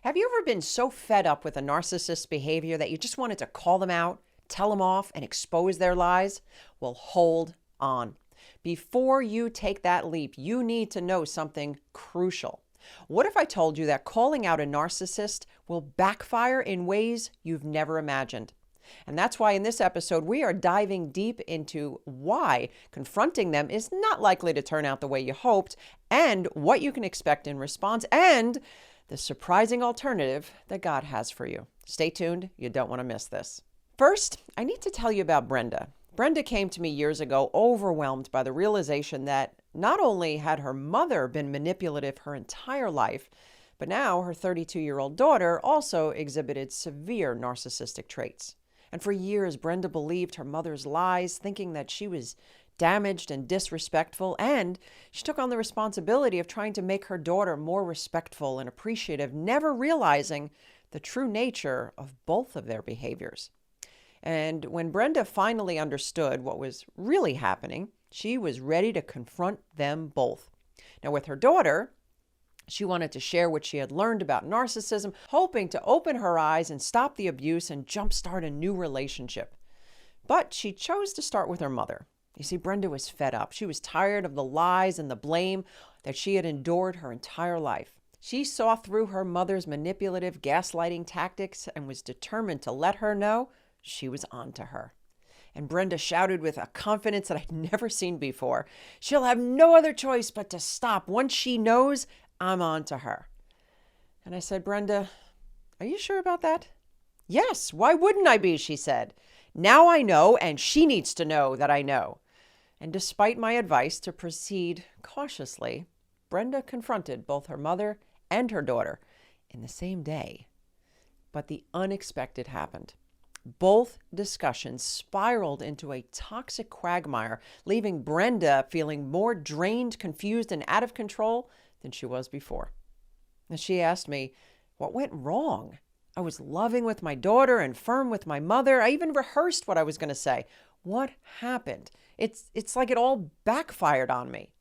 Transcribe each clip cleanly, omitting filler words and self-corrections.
Have you ever been so fed up with a narcissist's behavior that you just wanted to call them out, tell them off, and expose their lies? Well, hold on. Before you take that leap, you need to know something crucial. What if I told you that calling out a narcissist will backfire in ways you've never imagined? And that's why in this episode, we are diving deep into why confronting them is not likely to turn out the way you hoped, and what you can expect in response, and the surprising alternative that God has for you. Stay tuned. You don't want to miss this. First, I need to tell you about Brenda. Brenda came to me years ago overwhelmed by the realization that not only had her mother been manipulative her entire life, but now her 32-year-old daughter also exhibited severe narcissistic traits. And for years, Brenda believed her mother's lies, thinking that she was damaged and disrespectful, and she took on the responsibility of trying to make her daughter more respectful and appreciative, never realizing the true nature of both of their behaviors. And when Brenda finally understood what was really happening, she was ready to confront them both. Now, with her daughter, she wanted to share what she had learned about narcissism, hoping to open her eyes and stop the abuse and jumpstart a new relationship. But she chose to start with her mother. You see, Brenda was fed up. She was tired of the lies and the blame that she had endured her entire life. She saw through her mother's manipulative gaslighting tactics and was determined to let her know she was on to her. And Brenda shouted with a confidence that I'd never seen before, "She'll have no other choice but to stop. Once she knows, I'm on to her." And I said, "Brenda, are you sure about that?" "Yes, why wouldn't I be?" she said. "Now I know, and she needs to know that I know." And despite my advice to proceed cautiously, Brenda confronted both her mother and her daughter in the same day. But the unexpected happened. Both discussions spiraled into a toxic quagmire, leaving Brenda feeling more drained, confused, and out of control than she was before. And she asked me, what went wrong? I was loving with my daughter and firm with my mother. I even rehearsed what I was going to say. What happened? It's like it all backfired on me.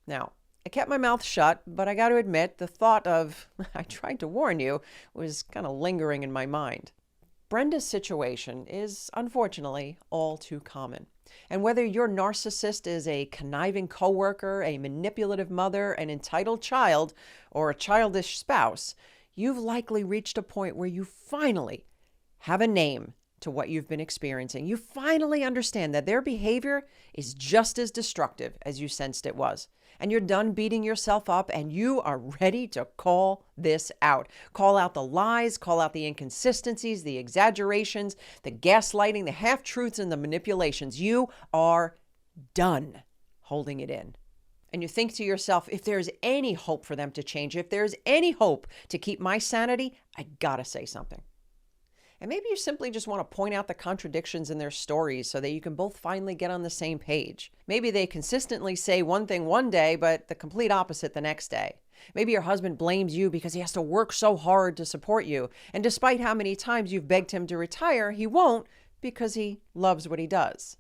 Now, I kept my mouth shut, but I got to admit the thought of, "I tried to warn you," was kind of lingering in my mind. Brenda's situation is, unfortunately, all too common. And whether your narcissist is a conniving coworker, a manipulative mother, an entitled child, or a childish spouse, you've likely reached a point where you finally have a name to what you've been experiencing. You finally understand that their behavior is just as destructive as you sensed it was. And you're done beating yourself up, and you are ready to call this out. Call out the lies, call out the inconsistencies, the exaggerations, the gaslighting, the half-truths, and the manipulations. You are done holding it in. And you think to yourself, if there's any hope for them to change, if there's any hope to keep my sanity, I gotta say something. And maybe you simply just want to point out the contradictions in their stories so that you can both finally get on the same page. Maybe they consistently say one thing one day, but the complete opposite the next day. Maybe your husband blames you because he has to work so hard to support you. And despite how many times you've begged him to retire, he won't because he loves what he does.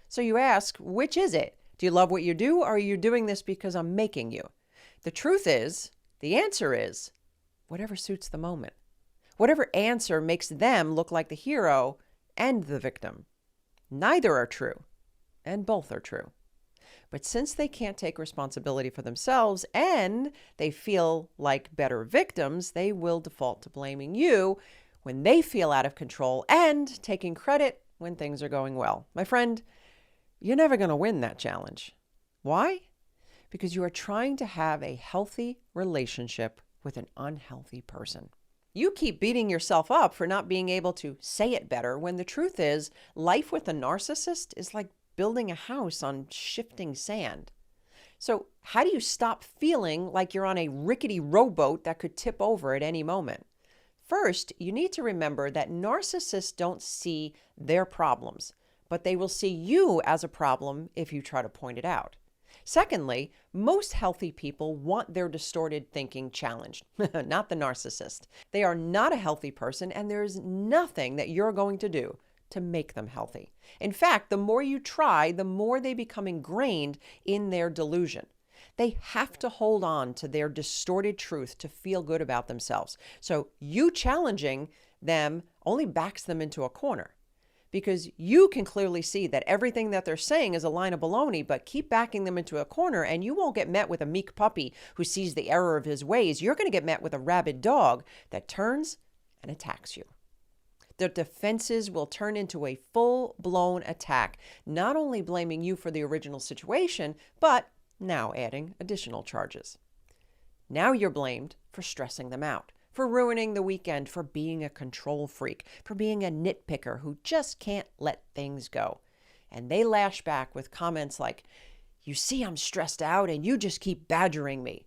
So you ask, which is it? Do you love what you do, or are you doing this because I'm making you? The truth is, the answer is, whatever suits the moment. Whatever answer makes them look like the hero and the victim. Neither are true, and both are true. But since they can't take responsibility for themselves and they feel like better victims, they will default to blaming you when they feel out of control and taking credit when things are going well. My friend, you're never going to win that challenge. Why? Because you are trying to have a healthy relationship with an unhealthy person. You keep beating yourself up for not being able to say it better when the truth is, life with a narcissist is like building a house on shifting sand. So how do you stop feeling like you're on a rickety rowboat that could tip over at any moment? First, you need to remember that narcissists don't see their problems, but they will see you as a problem if you try to point it out. Secondly, most healthy people want their distorted thinking challenged, not the narcissist. They are not a healthy person, and there's nothing that you're going to do to make them healthy. In fact, the more you try, the more they become ingrained in their delusion. They have to hold on to their distorted truth to feel good about themselves. So you challenging them only backs them into a corner, because you can clearly see that everything that they're saying is a line of baloney, but keep backing them into a corner and you won't get met with a meek puppy who sees the error of his ways. You're going to get met with a rabid dog that turns and attacks you. Their defenses will turn into a full-blown attack, not only blaming you for the original situation, but now adding additional charges. Now you're blamed for stressing them out, for ruining the weekend, for being a control freak, for being a nitpicker who just can't let things go. And they lash back with comments like, "You see, I'm stressed out and you just keep badgering me."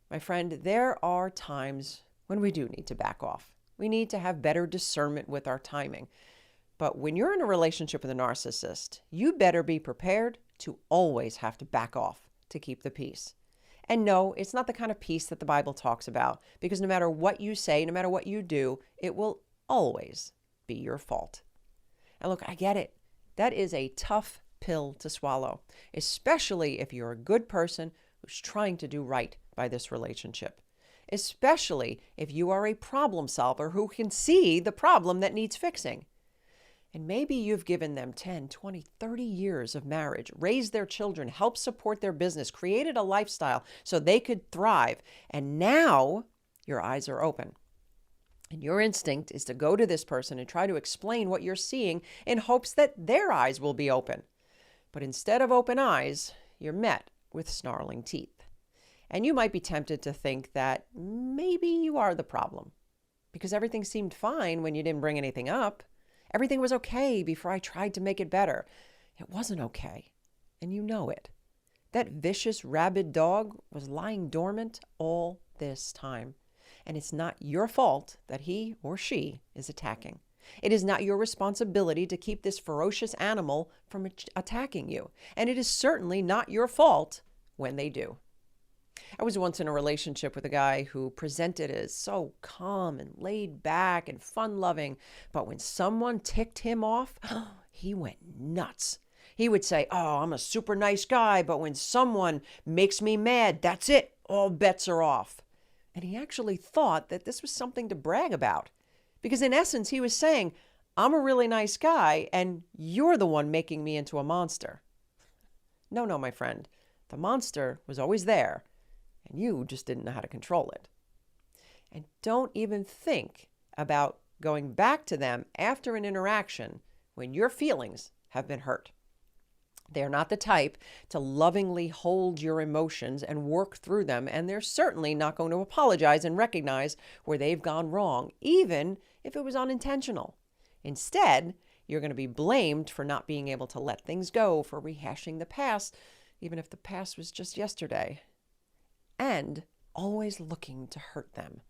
My friend, there are times when we do need to back off. We need to have better discernment with our timing. But when you're in a relationship with a narcissist, you better be prepared to always have to back off to keep the peace. And no, it's not the kind of peace that the Bible talks about, because no matter what you say, no matter what you do, it will always be your fault. And look, I get it. That is a tough pill to swallow, especially if you're a good person who's trying to do right by this relationship. Especially if you are a problem solver who can see the problem that needs fixing. And maybe you've given them 10, 20, 30 years of marriage, raised their children, helped support their business, created a lifestyle so they could thrive. And now your eyes are open. And your instinct is to go to this person and try to explain what you're seeing in hopes that their eyes will be open. But instead of open eyes, you're met with snarling teeth. And you might be tempted to think that maybe you are the problem, because everything seemed fine when you didn't bring anything up. Everything was okay before I tried to make it better. It wasn't okay, and you know it. That vicious, rabid dog was lying dormant all this time. And it's not your fault that he or she is attacking. It is not your responsibility to keep this ferocious animal from attacking you. And it is certainly not your fault when they do. I was once in a relationship with a guy who presented as so calm and laid back and fun-loving, but when someone ticked him off, he went nuts. He would say, "Oh, I'm a super nice guy, but when someone makes me mad, that's it, all bets are off." And he actually thought that this was something to brag about, because in essence, he was saying, "I'm a really nice guy, and you're the one making me into a monster." No, my friend, the monster was always there, and you just didn't know how to control it. And don't even think about going back to them after an interaction when your feelings have been hurt. They're not the type to lovingly hold your emotions and work through them, and they're certainly not going to apologize and recognize where they've gone wrong, even if it was unintentional. Instead, you're going to be blamed for not being able to let things go, for rehashing the past, even if the past was just yesterday, and always looking to hurt them.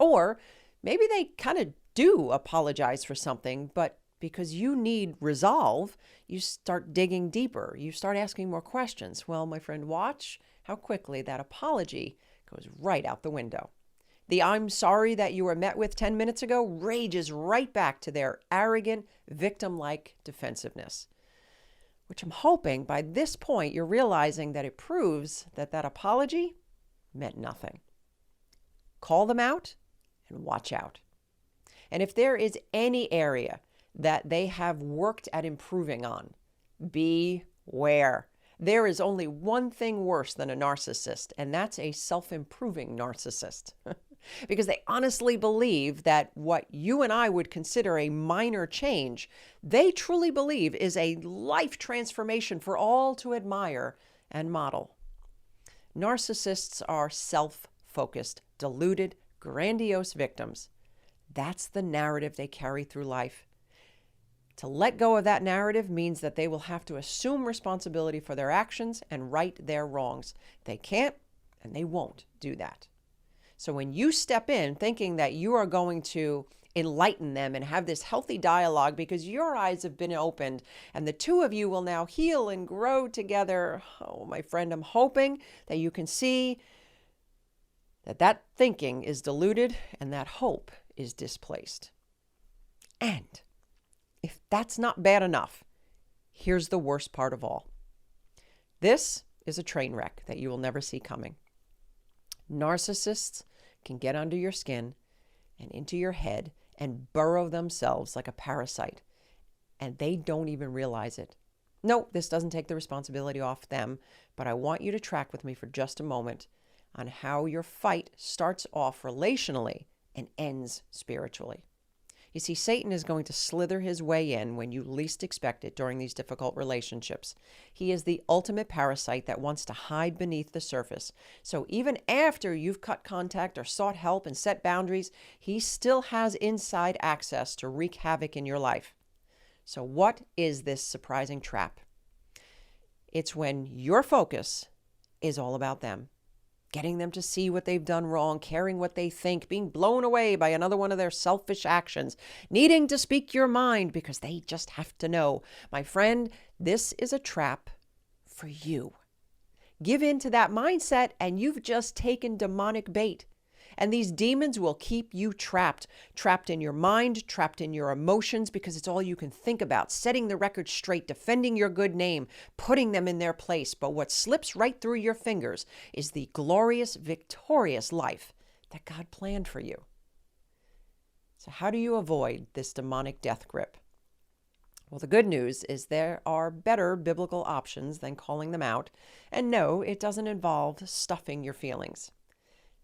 Or maybe they kind of do apologize for something, but because you need resolve, you start digging deeper. You start asking more questions. Well, my friend, watch how quickly that apology goes right out the window. The "I'm sorry" that you were met with 10 minutes ago rages right back to their arrogant, victim-like defensiveness, which I'm hoping by this point you're realizing that it proves that that apology meant nothing. Call them out and watch out. And if there is any area that they have worked at improving on, beware. There is only one thing worse than a narcissist, and that's a self-improving narcissist. Because they honestly believe that what you and I would consider a minor change, they truly believe is a life transformation for all to admire and model. Narcissists are self-focused, deluded, grandiose victims. That's the narrative they carry through life. To let go of that narrative means that they will have to assume responsibility for their actions and right their wrongs. They can't and they won't do that. So when you step in thinking that you are going to enlighten them and have this healthy dialogue because your eyes have been opened and the two of you will now heal and grow together, oh, my friend, I'm hoping that you can see that that thinking is diluted and that hope is displaced. And if that's not bad enough, here's the worst part of all. This is a train wreck that you will never see coming. Narcissists can get under your skin and into your head and burrow themselves like a parasite, and they don't even realize it. No, this doesn't take the responsibility off them, but I want you to track with me for just a moment on how your fight starts off relationally and ends spiritually. You see, Satan is going to slither his way in when you least expect it during these difficult relationships. He is the ultimate parasite that wants to hide beneath the surface. So even after you've cut contact or sought help and set boundaries, he still has inside access to wreak havoc in your life. So what is this surprising trap? It's when your focus is all about them. Getting them to see what they've done wrong, caring what they think, being blown away by another one of their selfish actions, needing to speak your mind because they just have to know. My friend, this is a trap for you. Give in to that mindset and you've just taken demonic bait. And these demons will keep you trapped in your mind, trapped in your emotions, because it's all you can think about, setting the record straight, defending your good name, putting them in their place. But what slips right through your fingers is the glorious, victorious life that God planned for you. So how do you avoid this demonic death grip? Well, the good news is there are better biblical options than calling them out. And no, it doesn't involve stuffing your feelings.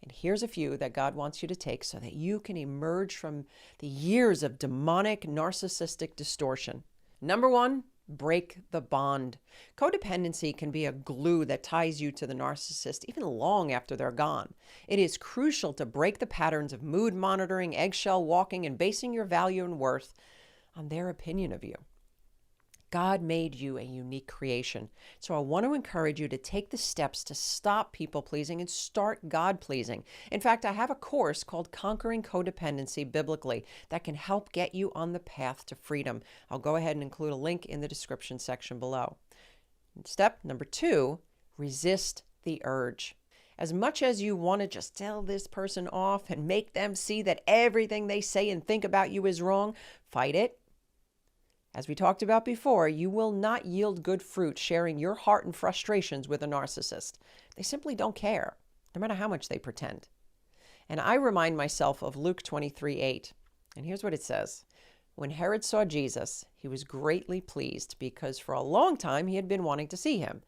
And here's a few that God wants you to take so that you can emerge from the years of demonic narcissistic distortion. Number one, break the bond. Codependency can be a glue that ties you to the narcissist even long after they're gone. It is crucial to break the patterns of mood monitoring, eggshell walking, and basing your value and worth on their opinion of you. God made you a unique creation. So I want to encourage you to take the steps to stop people-pleasing and start God-pleasing. In fact, I have a course called Conquering Codependency Biblically that can help get you on the path to freedom. I'll go ahead and include a link in the description section below. Step number 2, resist the urge. As much as you want to just tell this person off and make them see that everything they say and think about you is wrong, fight it. As we talked about before, you will not yield good fruit sharing your heart and frustrations with a narcissist. They simply don't care, no matter how much they pretend. And I remind myself of Luke 23:8. And here's what it says. When Herod saw Jesus, he was greatly pleased because for a long time he had been wanting to see him.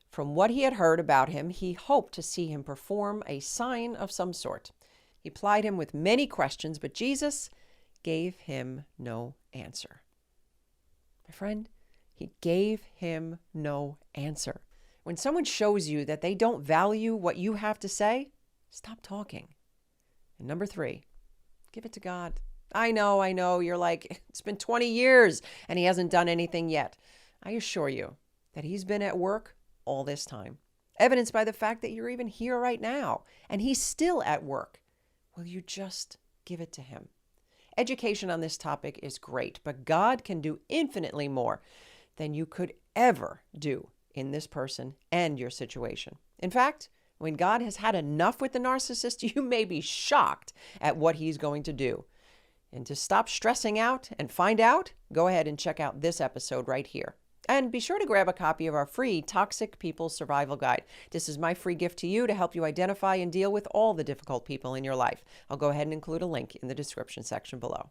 From what he had heard about him, he hoped to see him perform a sign of some sort. He plied him with many questions, but Jesus gave him no answer. My friend, he gave him no answer. When someone shows you that they don't value what you have to say, stop talking. And number 3, give it to God. I know, you're like, it's been 20 years and he hasn't done anything yet. I assure you that he's been at work all this time, evidenced by the fact that you're even here right now, and he's still at work. Will you just give it to him? Education on this topic is great, but God can do infinitely more than you could ever do in this person and your situation. In fact, when God has had enough with the narcissist, you may be shocked at what he's going to do. And to stop stressing out and find out, go ahead and check out this episode right here. And be sure to grab a copy of our free Toxic People Survival Guide. This is my free gift to you to help you identify and deal with all the difficult people in your life. I'll go ahead and include a link in the description section below.